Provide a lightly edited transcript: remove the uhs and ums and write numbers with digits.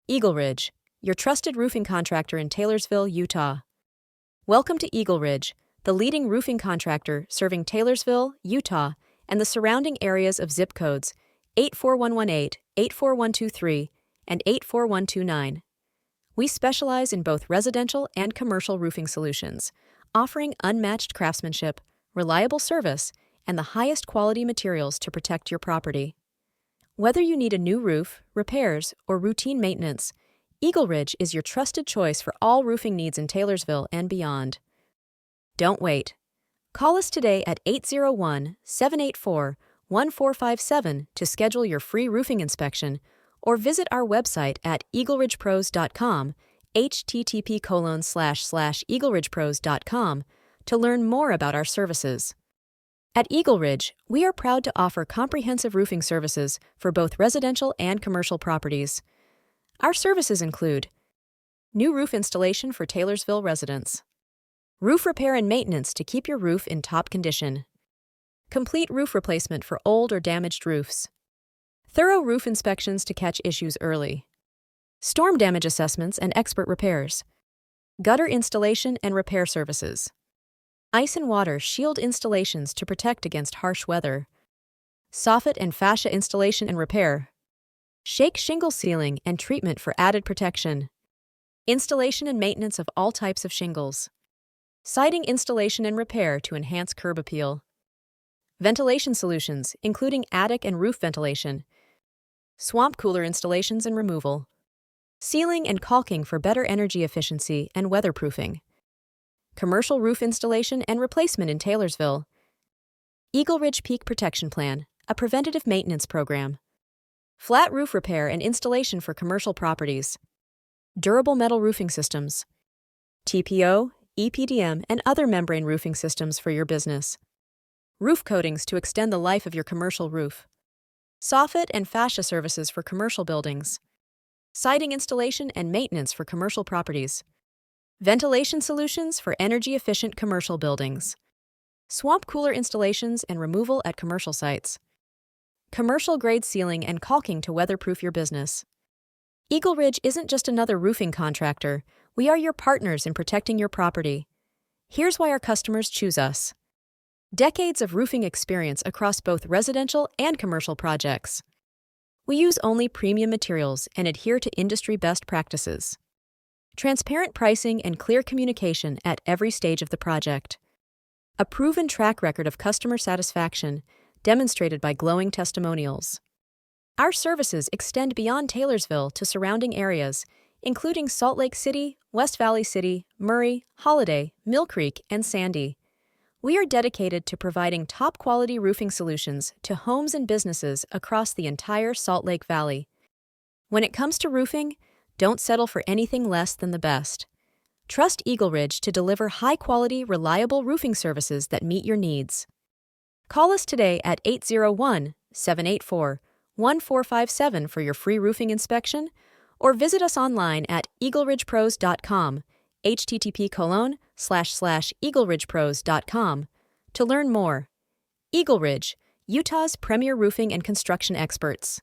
EagleRidge, your trusted roofing contractor in Taylorsville, Utah. Welcome to EagleRidge, the leading roofing contractor serving Taylorsville, Utah, and the surrounding areas of zip codes 84118, 84123, and 84129. We specialize in both residential and commercial roofing solutions, offering unmatched craftsmanship, reliable service, and the highest quality materials to protect your property. Whether you need a new roof, repairs, or routine maintenance, EagleRidge is your trusted choice for all roofing needs in Taylorsville and beyond. Don't wait. Call us today at 801-784-1457 to schedule your free roofing inspection, or visit our website at eagleridgepros.com, http://eagleridgepros.com, to learn more about our services. At EagleRidge, we are proud to offer comprehensive roofing services for both residential and commercial properties. Our services include new roof installation for Taylorsville residents, roof repair and maintenance to keep your roof in top condition, complete roof replacement for old or damaged roofs, thorough roof inspections to catch issues early, storm damage assessments and expert repairs, gutter installation and repair services, ice and water shield installations to protect against harsh weather, soffit and fascia installation and repair, shake shingle sealing and treatment for added protection, installation and maintenance of all types of shingles, siding installation and repair to enhance curb appeal, ventilation solutions including attic and roof ventilation, swamp cooler installations and removal, sealing and caulking for better energy efficiency and weatherproofing, commercial roof installation and replacement in Taylorsville, EagleRidge Peak Protection Plan, a preventative maintenance program, flat roof repair and installation for commercial properties, durable metal roofing systems, TPO, EPDM, and other membrane roofing systems for your business, roof coatings to extend the life of your commercial roof, soffit and fascia services for commercial buildings, siding installation and maintenance for commercial properties, ventilation solutions for energy-efficient commercial buildings, swamp cooler installations and removal at commercial sites, commercial-grade sealing and caulking to weatherproof your business. EagleRidge isn't just another roofing contractor. We are your partners in protecting your property. Here's why our customers choose us. Decades of roofing experience across both residential and commercial projects. We use only premium materials and adhere to industry best practices. Transparent pricing and clear communication at every stage of the project. A proven track record of customer satisfaction demonstrated by glowing testimonials. Our services extend beyond Taylorsville to surrounding areas, including Salt Lake City, West Valley City, Murray, Holiday, Mill Creek, and Sandy. We are dedicated to providing top-quality roofing solutions to homes and businesses across the entire Salt Lake Valley. When it comes to roofing, don't settle for anything less than the best. Trust EagleRidge to deliver high-quality, reliable roofing services that meet your needs. Call us today at 801-784-1457 for your free roofing inspection, or visit us online at eagleridgepros.com, http://eagleridgepros.com, to learn more. EagleRidge, Utah's premier roofing and construction experts.